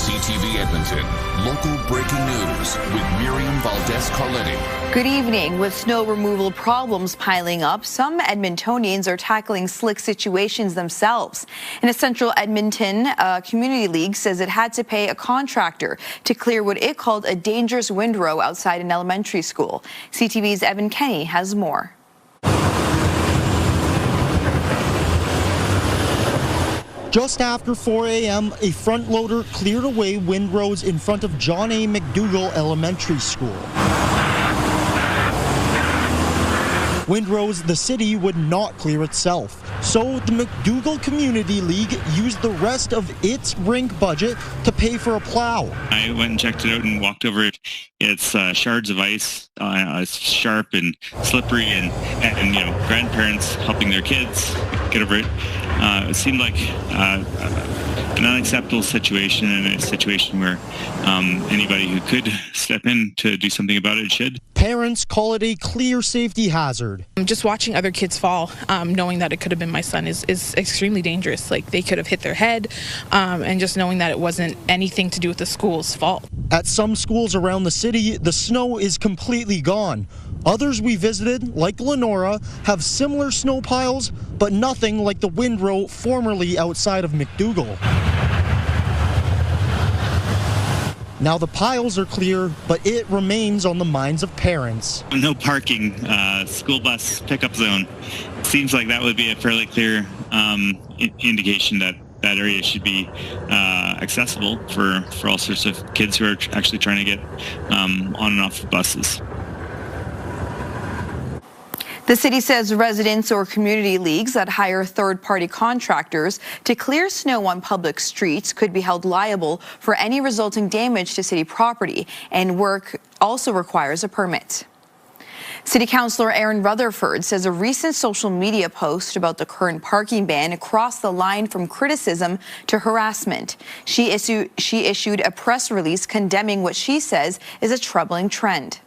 CTV Edmonton, local breaking news with Miriam Valdez-Carletti. Good evening. With snow removal problems piling up, some Edmontonians are tackling slick situations themselves. In a central Edmonton, community league says it had to pay a contractor to clear what it called a dangerous windrow outside an elementary school. CTV's Evan Kenny has more. Just after 4 a.m., a front loader cleared away windrows in front of John A. McDougall Elementary School. Windrows the city would not clear itself. So the McDougall Community League used the rest of its rink budget to pay for a plow. I went and checked it out and walked over it. It's shards of ice. It's sharp and slippery, and you know, grandparents helping their kids get over it. It seemed like an unacceptable situation, and a situation where anybody who could step in to do something about it should. Parents call it a clear safety hazard. Just watching other kids fall, knowing that it could have been my son is extremely dangerous. Like, they could have hit their head, and just knowing that it wasn't anything to do with the school's fault. At some schools around the city, the snow is completely gone. Others we visited, like Lenora, have similar snow piles, but nothing like the windrow formerly outside of McDougall. Now the piles are clear, but it remains on the minds of parents. No parking, school bus pickup zone. Seems like that would be a fairly clear indication that that area should be accessible for all sorts of kids who are actually trying to get on and off of buses. The city says residents or community leagues that hire third-party contractors to clear snow on public streets could be held liable for any resulting damage to city property, and work also requires a permit. City Councillor Erin Rutherford says a recent social media post about the current parking ban crossed the line from criticism to harassment. She issued a press release condemning what she says is a troubling trend.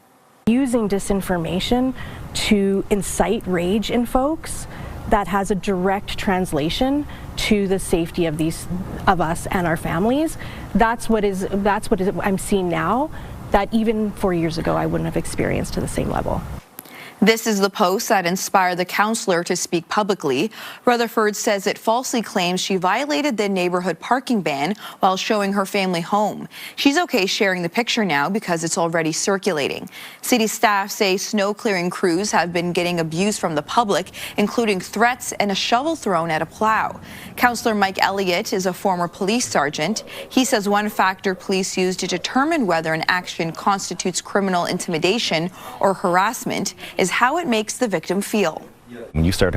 Using disinformation to incite rage in folks, that has a direct translation to the safety of us and our families. That's what I'm seeing now, that even 4 years ago I wouldn't have experienced to the same level. This is the post that inspired the councillor to speak publicly. Rutherford says it falsely claims she violated the neighborhood parking ban while showing her family home. She's okay sharing the picture now because it's already circulating. City staff say snow clearing crews have been getting abuse from the public, including threats and a shovel thrown at a plow. Councillor Mike Elliott is a former police sergeant. He says one factor police use to determine whether an action constitutes criminal intimidation or harassment is how it makes the victim feel. When you start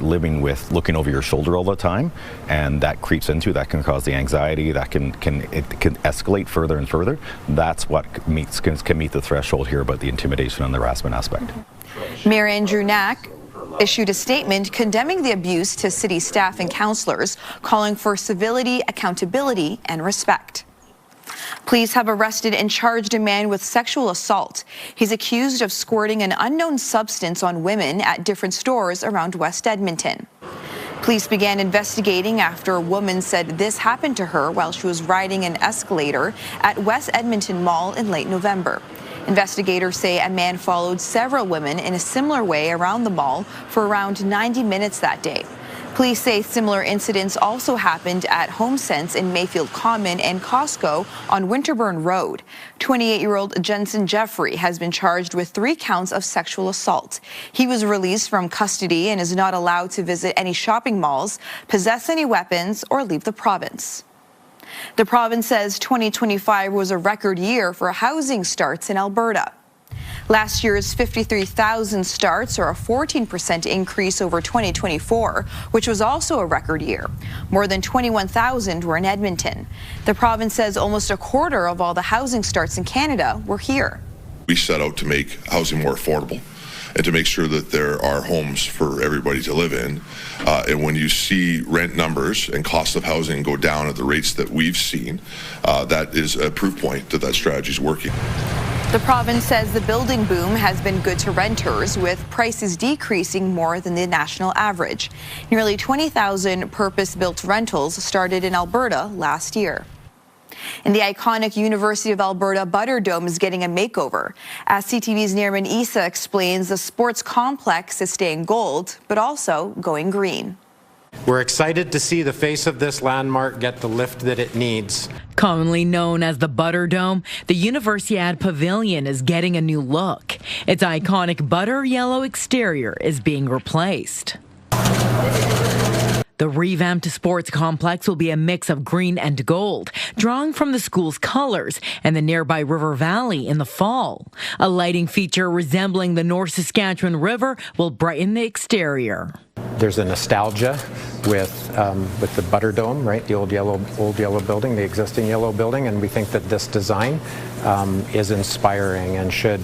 living with looking over your shoulder all the time, and that creeps into, that can cause the anxiety, that can escalate further and further. That's what can meet the threshold here about the intimidation and the harassment aspect. Mayor Andrew Knack issued a statement condemning the abuse to city staff and councillors, calling for civility, accountability, and respect. Police have arrested and charged a man with sexual assault. He's accused of squirting an unknown substance on women at different stores around West Edmonton. Police began investigating after a woman said this happened to her while she was riding an escalator at West Edmonton Mall in late November. Investigators say a man followed several women in a similar way around the mall for around 90 minutes that day. Police say similar incidents also happened at HomeSense in Mayfield Common and Costco on Winterburn Road. 28-year-old Jensen Jeffrey has been charged with 3 counts of sexual assault. He was released from custody and is not allowed to visit any shopping malls, possess any weapons, or leave the province. The province says 2025 was a record year for housing starts in Alberta. Last year's 53,000 starts are a 14% increase over 2024, which was also a record year. More than 21,000 were in Edmonton. The province says almost a quarter of all the housing starts in Canada were here. We set out to make housing more affordable and to make sure that there are homes for everybody to live in. And when you see rent numbers and cost of housing go down at the rates that we've seen, that is a proof point that that strategy is working. The province says the building boom has been good to renters, with prices decreasing more than the national average. Nearly 20,000 purpose-built rentals started in Alberta last year. And the iconic University of Alberta Butterdome is getting a makeover. As CTV's Nirman Issa explains, the sports complex is staying gold, but also going green. We're excited to see the face of this landmark get the lift that it needs. Commonly known as the Butterdome, the Universiade Pavilion is getting a new look. Its iconic butter yellow exterior is being replaced. The revamped sports complex will be a mix of green and gold, drawing from the school's colors and the nearby River Valley in the fall. A lighting feature resembling the North Saskatchewan River will brighten the exterior. There's a nostalgia with the Butterdome, right? The old yellow building, the existing yellow building, and we think that this design is inspiring and should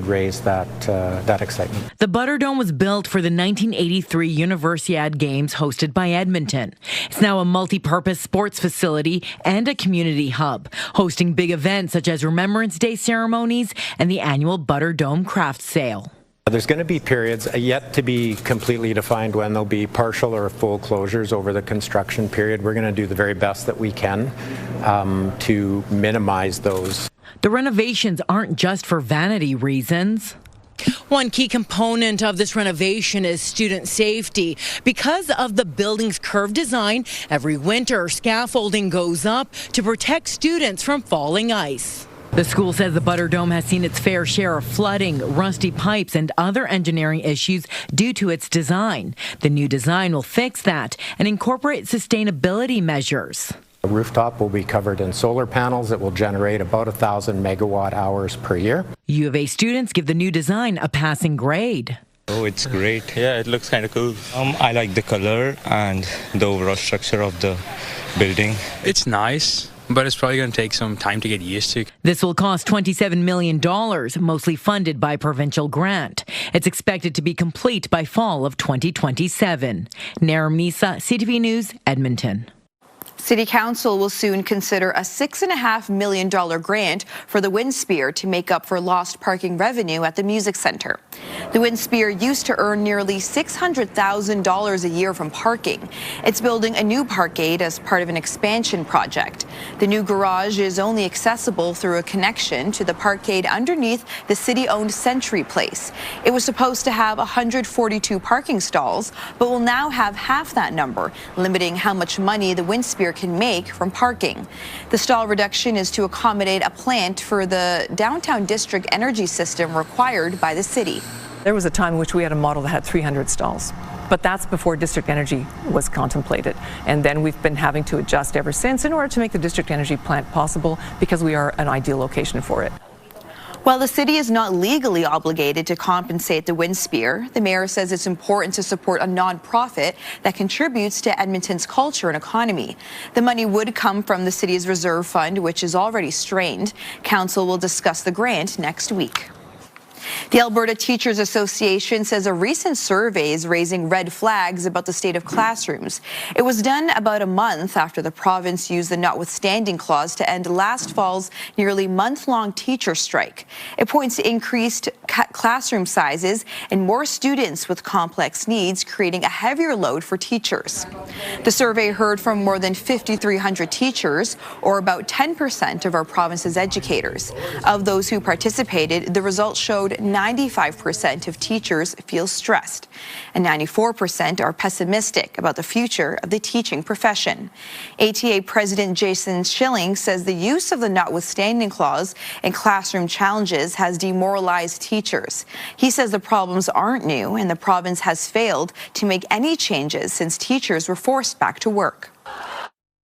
raise that excitement. The Butterdome was built for the 1983 Universiade Games hosted by Edmonton. It's now a multi-purpose sports facility and a community hub, hosting big events such as Remembrance Day ceremonies and the annual Butterdome craft sale. There's going to be periods yet to be completely defined when there'll be partial or full closures over the construction period. We're going to do the very best that we can to minimize those. The renovations aren't just for vanity reasons. One key component of this renovation is student safety. Because of the building's curved design, every winter scaffolding goes up to protect students from falling ice. The school says the Butterdome has seen its fair share of flooding, rusty pipes, and other engineering issues due to its design. The new design will fix that and incorporate sustainability measures. The rooftop will be covered in solar panels that will generate about 1,000 megawatt hours per year. U of A students give the new design a passing grade. Oh, it's great. Yeah, it looks kind of cool. I like the color and the overall structure of the building. It's nice, but it's probably going to take some time to get used to. This will cost $27 million, mostly funded by provincial grant. It's expected to be complete by fall of 2027. Nirman Issa, CTV News, Edmonton. City Council will soon consider a $6.5 million grant for the Windspear to make up for lost parking revenue at the Music Centre. The Windspear used to earn nearly $600,000 a year from parking. It's building a new parkade as part of an expansion project. The new garage is only accessible through a connection to the parkade underneath the city-owned Century Place. It was supposed to have 142 parking stalls, but will now have half that number, limiting how much money the Windspear can make from parking. The stall reduction is to accommodate a plant for the downtown district energy system required by the city. There was a time in which we had a model that had 300 stalls, but that's before district energy was contemplated. And then we've been having to adjust ever since in order to make the district energy plant possible because we are an ideal location for it. While the city is not legally obligated to compensate the Windspear, the mayor says it's important to support a nonprofit that contributes to Edmonton's culture and economy. The money would come from the city's reserve fund, which is already strained. Council will discuss the grant next week. The Alberta Teachers Association says a recent survey is raising red flags about the state of classrooms. It was done about a month after the province used the notwithstanding clause to end last fall's nearly month-long teacher strike. It points to increased classroom sizes and more students with complex needs, creating a heavier load for teachers. The survey heard from more than 5,300 teachers, or about 10% of our province's educators. Of those who participated, the results showed 95% of teachers feel stressed, and 94% are pessimistic about the future of the teaching profession. ATA President Jason Schilling says the use of the notwithstanding clause in classroom challenges has demoralized teachers. He says the problems aren't new, and the province has failed to make any changes since teachers were forced back to work.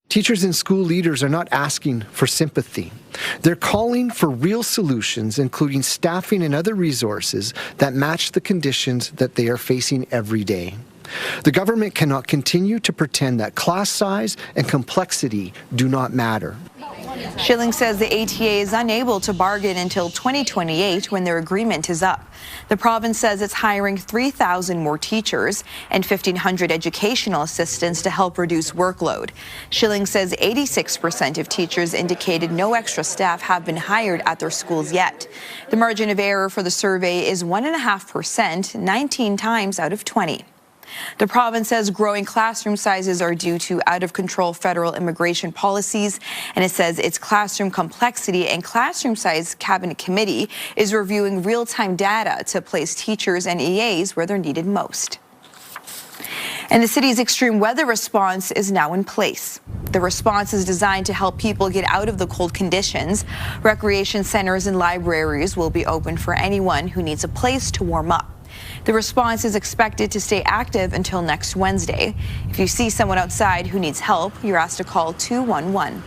Teachers and school leaders are not asking for sympathy. They're calling for real solutions, including staffing and other resources that match the conditions that they are facing every day. The government cannot continue to pretend that class size and complexity do not matter. Schilling says the ATA is unable to bargain until 2028 when their agreement is up. The province says it's hiring 3,000 more teachers and 1,500 educational assistants to help reduce workload. Schilling says 86% of teachers indicated no extra staff have been hired at their schools yet. The margin of error for the survey is 1.5%, 19 times out of 20. The province says growing classroom sizes are due to out-of-control federal immigration policies, and it says its classroom complexity and classroom size cabinet committee is reviewing real-time data to place teachers and EAs where they're needed most. And the city's extreme weather response is now in place. The response is designed to help people get out of the cold conditions. Recreation centers and libraries will be open for anyone who needs a place to warm up. The response is expected to stay active until next Wednesday. If you see someone outside who needs help, you're asked to call 211.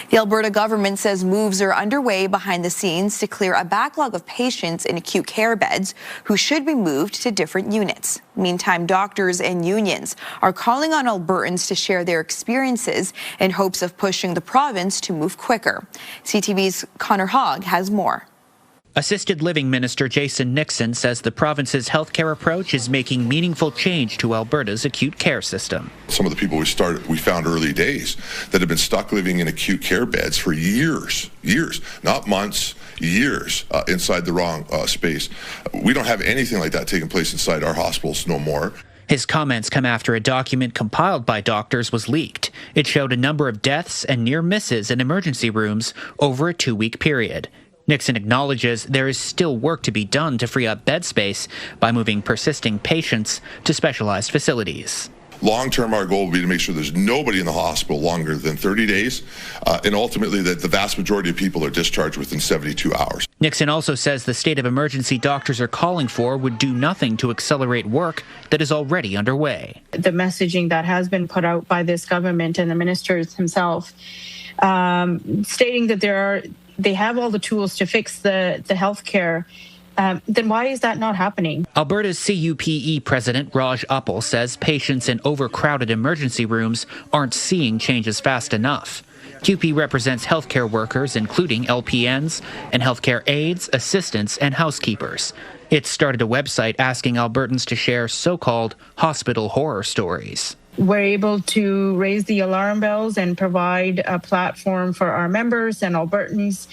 The Alberta government says moves are underway behind the scenes to clear a backlog of patients in acute care beds who should be moved to different units. Meantime, doctors and unions are calling on Albertans to share their experiences in hopes of pushing the province to move quicker. CTV's Connor Hogg has more. Assisted Living Minister Jason Nixon says the province's healthcare approach is making meaningful change to Alberta's acute care system. Some of the people we found early days that have been stuck living in acute care beds for years, not months, years, inside the wrong space. We don't have anything like that taking place inside our hospitals no more. His comments come after a document compiled by doctors was leaked. It showed a number of deaths and near misses in emergency rooms over a 2-week period. Nixon acknowledges there is still work to be done to free up bed space by moving persisting patients to specialized facilities. Long-term, our goal will be to make sure there's nobody in the hospital longer than 30 days, and ultimately that the vast majority of people are discharged within 72 hours. Nixon also says the state of emergency doctors are calling for would do nothing to accelerate work that is already underway. The messaging that has been put out by this government and the ministers himself, stating that they have all the tools to fix the health care, then why is that not happening? Alberta's CUPE president, Raj Uppal, says patients in overcrowded emergency rooms aren't seeing changes fast enough. CUPE represents healthcare workers, including LPNs and healthcare aides, assistants, and housekeepers. It started a website asking Albertans to share so-called hospital horror stories. We're able to raise the alarm bells and provide a platform for our members and Albertans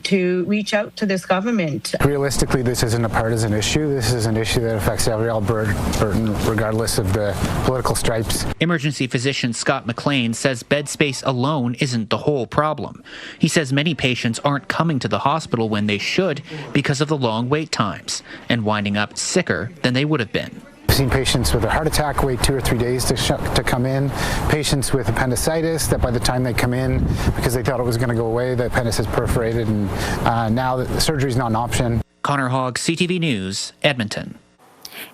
to reach out to this government. Realistically, this isn't a partisan issue. This is an issue that affects every Albertan, regardless of the political stripes. Emergency physician Scott McLean says bed space alone isn't the whole problem. He says many patients aren't coming to the hospital when they should because of the long wait times and winding up sicker than they would have been. I've seen patients with a heart attack wait 2 or 3 days to come in, patients with appendicitis that by the time they come in, because they thought it was going to go away, the appendix is perforated, and now the surgery is not an option. Connor Hogg, CTV News, Edmonton.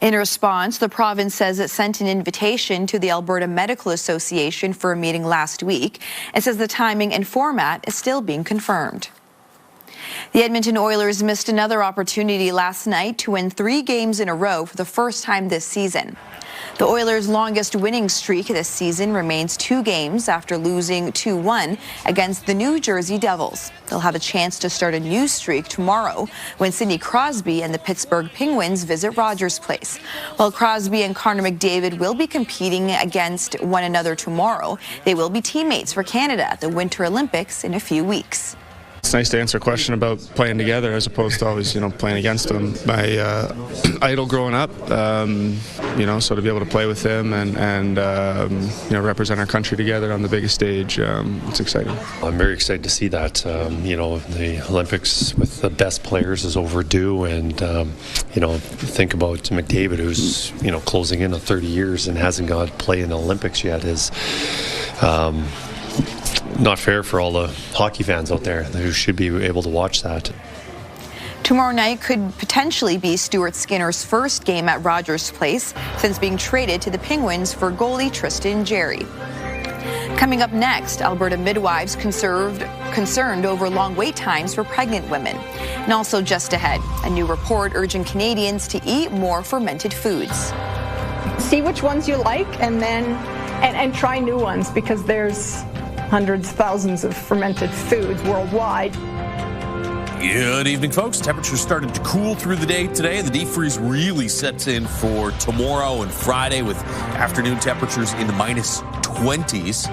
In response, the province says it sent an invitation to the Alberta Medical Association for a meeting last week and says the timing and format is still being confirmed. The Edmonton Oilers missed another opportunity last night to win 3 games in a row for the first time this season. The Oilers' longest winning streak this season remains 2 games after losing 2-1 against the New Jersey Devils. They'll have a chance to start a new streak tomorrow when Sidney Crosby and the Pittsburgh Penguins visit Rogers Place. While Crosby and Connor McDavid will be competing against one another tomorrow, they will be teammates for Canada at the Winter Olympics in a few weeks. It's nice to answer a question about playing together as opposed to always, playing against them. My idol growing up, so to be able to play with him and represent our country together on the biggest stage, it's exciting. I'm very excited to see that. The Olympics with the best players is overdue, and think about McDavid, who's closing in on 30 years and hasn't got to play in the Olympics yet. Is not fair for all the hockey fans out there who should be able to watch that. Tomorrow night could potentially be Stuart Skinner's first game at Rogers Place since being traded to the Penguins for goalie Tristan Jarry. Coming up next, Alberta midwives concerned over long wait times for pregnant women. And also just ahead, a new report urging Canadians to eat more fermented foods. See which ones you like and then and try new ones, because there's hundreds, thousands of fermented foods worldwide. Good evening, folks. Temperatures started to cool through the day today. The deep freeze really sets in for tomorrow and Friday with afternoon temperatures in the -20s.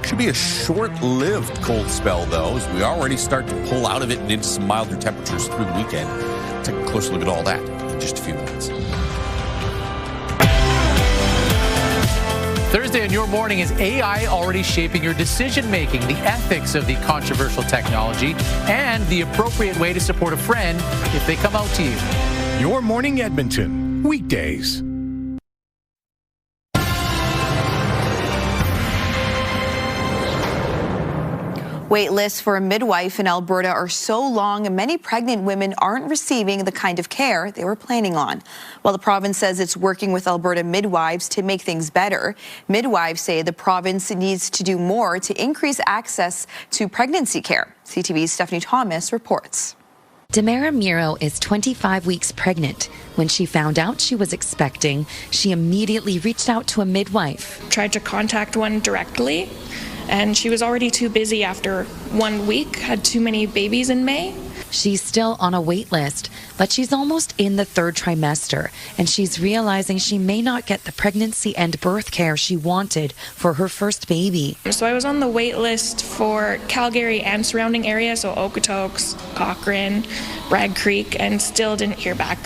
Should be a short-lived cold spell, though, as we already start to pull out of it and into some milder temperatures through the weekend. Take a closer look at all that in just a few minutes. Thursday in your morning, is AI already shaping your decision-making, the ethics of the controversial technology, and the appropriate way to support a friend if they come out to you? Your Morning Edmonton, weekdays. Wait lists for a midwife in Alberta are so long, many pregnant women aren't receiving the kind of care they were planning on. While the province says it's working with Alberta midwives to make things better, midwives say the province needs to do more to increase access to pregnancy care. CTV's Stephanie Thomas reports. Demara Miro is 25 weeks pregnant. When she found out she was expecting, she immediately reached out to a midwife. Tried to contact one directly, and she was already too busy after 1 week, had too many babies in May. She's still on a wait list, but she's almost in the third trimester, and she's realizing she may not get the pregnancy and birth care she wanted for her first baby. So I was on the wait list for Calgary and surrounding areas, so Okotoks, Cochrane, Bragg Creek, and still didn't hear back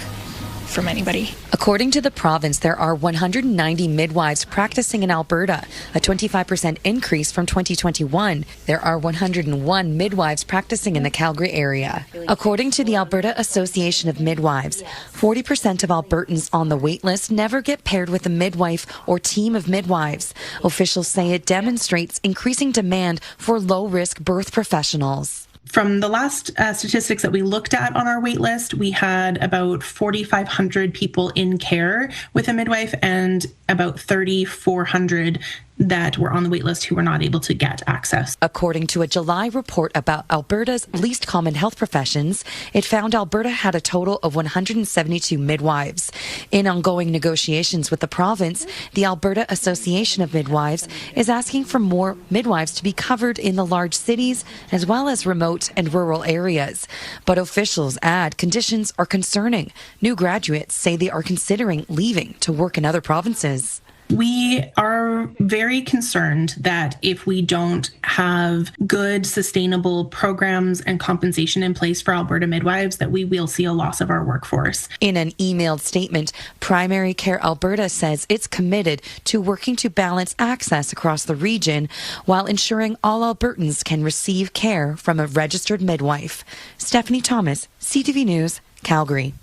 from anybody. According to the province, there are 190 midwives practicing in Alberta, a 25% increase from 2021. There are 101 midwives practicing in the Calgary area. According to the Alberta Association of Midwives, 40% of Albertans on the wait list never get paired with a midwife or team of midwives. Officials say it demonstrates increasing demand for low-risk birth professionals. From the last statistics that we looked at on our wait list, we had about 4,500 people in care with a midwife and about 3,400 that were on the wait list who were not able to get access. According to a July report about Alberta's least common health professions, it found Alberta had a total of 172 midwives. In ongoing negotiations with the province, the Alberta Association of Midwives is asking for more midwives to be covered in the large cities as well as remote and rural areas. But officials add conditions are concerning. New graduates say they are considering leaving to work in other provinces. We are very concerned that if we don't have good, sustainable programs and compensation in place for Alberta midwives, that we will see a loss of our workforce. In an emailed statement, Primary Care Alberta says it's committed to working to balance access across the region while ensuring all Albertans can receive care from a registered midwife. Stephanie Thomas, CTV News, Calgary.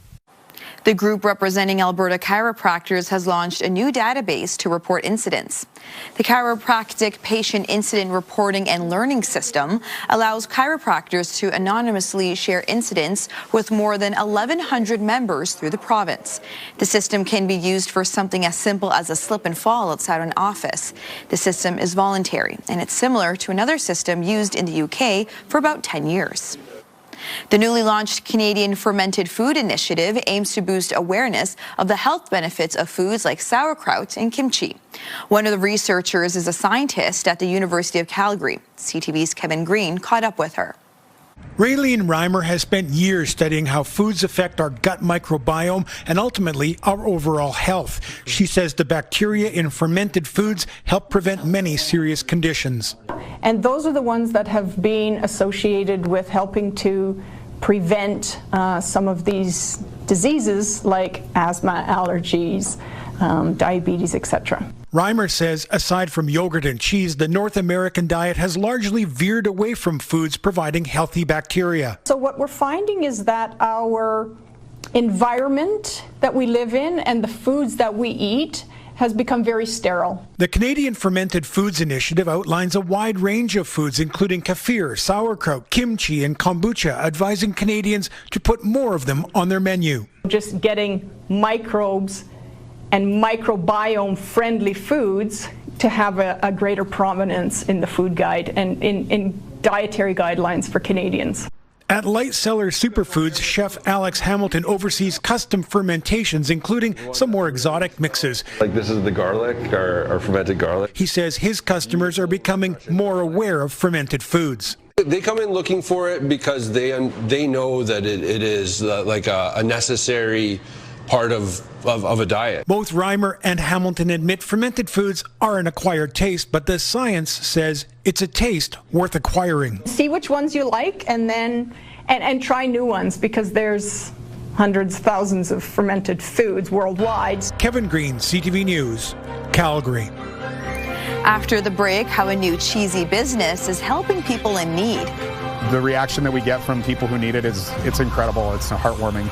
The group representing Alberta chiropractors has launched a new database to report incidents. The Chiropractic Patient Incident Reporting and Learning System allows chiropractors to anonymously share incidents with more than 1,100 members through the province. The system can be used for something as simple as a slip and fall outside an office. The system is voluntary, and it's similar to another system used in the UK for about 10 years. The newly launched Canadian Fermented Food Initiative aims to boost awareness of the health benefits of foods like sauerkraut and kimchi. One of the researchers is a scientist at the University of Calgary. CTV's Kevin Green caught up with her. Raylene Reimer has spent years studying how foods affect our gut microbiome and ultimately our overall health. She says the bacteria in fermented foods help prevent many serious conditions. And those are the ones that have been associated with helping to prevent some of these diseases like asthma, allergies, diabetes, etc. Reimer says aside from yogurt and cheese, the North American diet has largely veered away from foods providing healthy bacteria. So what we're finding is that our environment that we live in and the foods that we eat has become very sterile. The Canadian Fermented Foods Initiative outlines a wide range of foods, including kefir, sauerkraut, kimchi, and kombucha, advising Canadians to put more of them on their menu. Just getting microbes and microbiome-friendly foods to have a greater prominence in the food guide and in dietary guidelines for Canadians. At Light Cellar Superfoods, Chef Alex Hamilton oversees custom fermentations, including some more exotic mixes. Like this is the garlic, our fermented garlic. He says his customers are becoming more aware of fermented foods. They come in looking for it because they know that it is like a necessary part of a diet. Both Reimer and Hamilton admit fermented foods are an acquired taste, but the science says it's a taste worth acquiring. See which ones you like and then and try new ones, because there's hundreds, thousands of fermented foods worldwide. Kevin Green, CTV News, Calgary. After the break, how a new cheesy business is helping people in need. The reaction that we get from people who need it it's incredible. It's heartwarming.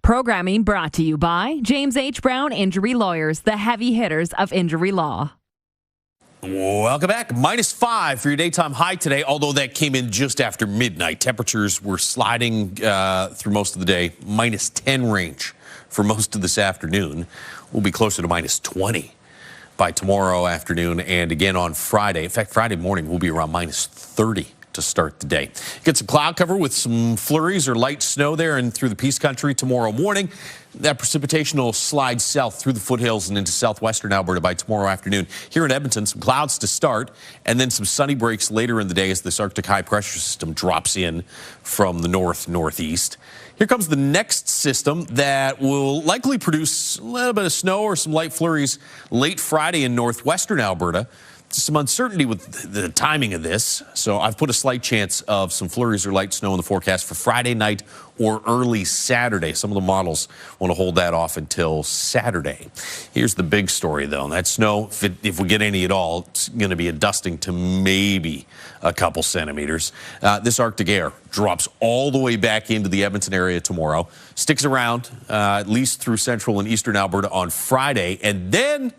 Programming brought to you by James H. Brown Injury Lawyers, the heavy hitters of injury law. Welcome back. -5 for your daytime high today, although that came in just after midnight. Temperatures were sliding through most of the day. -10 range for most of this afternoon. We'll be closer to -20 by tomorrow afternoon and again on Friday. In fact, Friday morning we'll be around -30 to start the day. Get some cloud cover with some flurries or light snow there and through the Peace Country tomorrow morning. That precipitation will slide south through the foothills and into southwestern Alberta by tomorrow afternoon. Here in Edmonton, some clouds to start and then some sunny breaks later in the day as this Arctic high pressure system drops in from the northeast. Here comes the next system that will likely produce a little bit of snow or some light flurries late Friday in northwestern Alberta. Some uncertainty with the timing of this, so I've put a slight chance of some flurries or light snow in the forecast for Friday night or early Saturday. Some of the models want to hold that off until Saturday. Here's the big story, though. That snow, if we get any at all, it's going to be a dusting to maybe a couple centimeters. This Arctic air drops all the way back into the Edmonton area tomorrow, sticks around at least through central and eastern Alberta on Friday, and then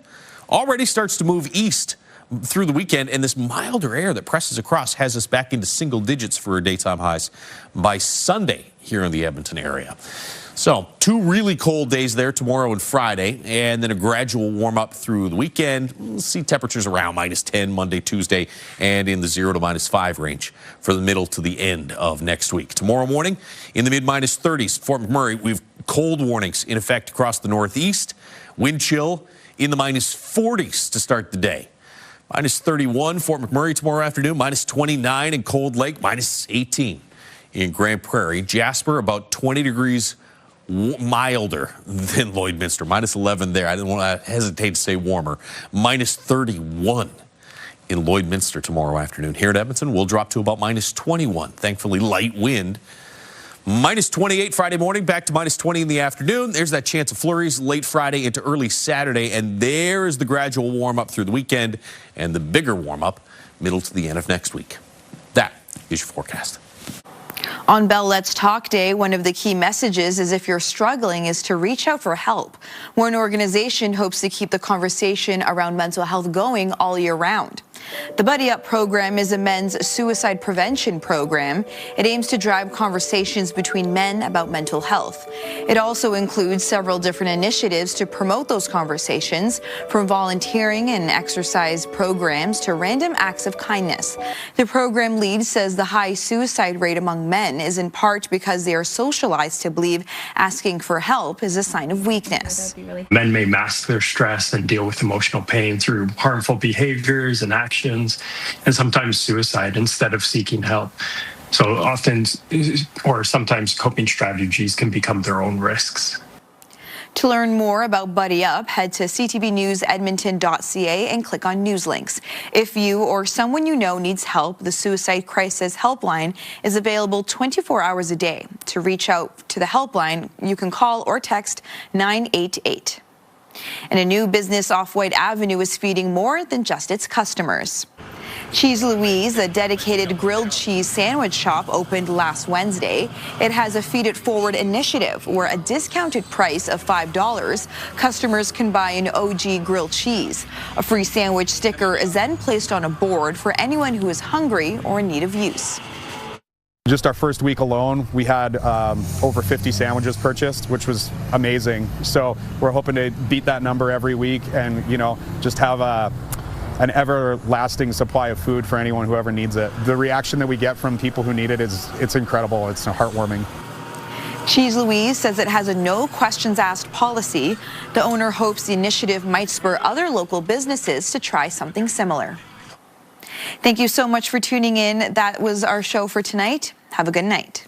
already starts to move east through the weekend, and this milder air that presses across has us back into single digits for our daytime highs by Sunday here in the Edmonton area. So 2 really cold days there tomorrow and Friday, and then a gradual warm up through the weekend. We'll see temperatures around -10 Monday, Tuesday, and in the 0 to -5 range for the middle to the end of next week. Tomorrow morning in the mid-30s, Fort McMurray, we've cold warnings in effect across the northeast. Wind chill in the -40s to start the day. -31 Fort McMurray tomorrow afternoon, -29 in Cold Lake, -18 in Grand Prairie. Jasper about 20 degrees milder than Lloydminster, -11 there. I didn't want to hesitate to say warmer. -31 in Lloydminster tomorrow afternoon. Here at Edmonton, we'll drop to about -21. Thankfully, light wind. -28 Friday morning, back to -20 in the afternoon. There's that chance of flurries late Friday into early Saturday, and there is the gradual warm-up through the weekend and the bigger warm-up middle to the end of next week. That is your forecast. On Bell Let's Talk Day, one of the key messages is if you're struggling is to reach out for help. One organization hopes to keep the conversation around mental health going all year round. The Buddy Up program is a men's suicide prevention program. It aims to drive conversations between men about mental health. It also includes several different initiatives to promote those conversations, from volunteering and exercise programs to random acts of kindness. The program lead says the high suicide rate among men is in part because they are socialized to believe asking for help is a sign of weakness. Men may mask their stress and deal with emotional pain through harmful behaviors and actions, and sometimes suicide instead of seeking help. So often, or sometimes, coping strategies can become their own risks. To learn more about Buddy Up, head to ctvnewsedmonton.ca and click on news links. If you or someone you know needs help, the Suicide Crisis Helpline is available 24 hours a day. To reach out to the helpline, you can call or text 988. And a new business off White Avenue is feeding more than just its customers. Cheese Louise, a dedicated grilled cheese sandwich shop, opened last Wednesday. It has a Feed It Forward initiative where a discounted price of $5, customers can buy an OG grilled cheese. A free sandwich sticker is then placed on a board for anyone who is hungry or in need of use. Just our first week alone, we had over 50 sandwiches purchased, which was amazing. So we're hoping to beat that number every week and, just have an everlasting supply of food for anyone who ever needs it. The reaction that we get from people who need it it's incredible. It's heartwarming. Cheese Louise says it has a no questions asked policy. The owner hopes the initiative might spur other local businesses to try something similar. Thank you so much for tuning in. That was our show for tonight. Have a good night.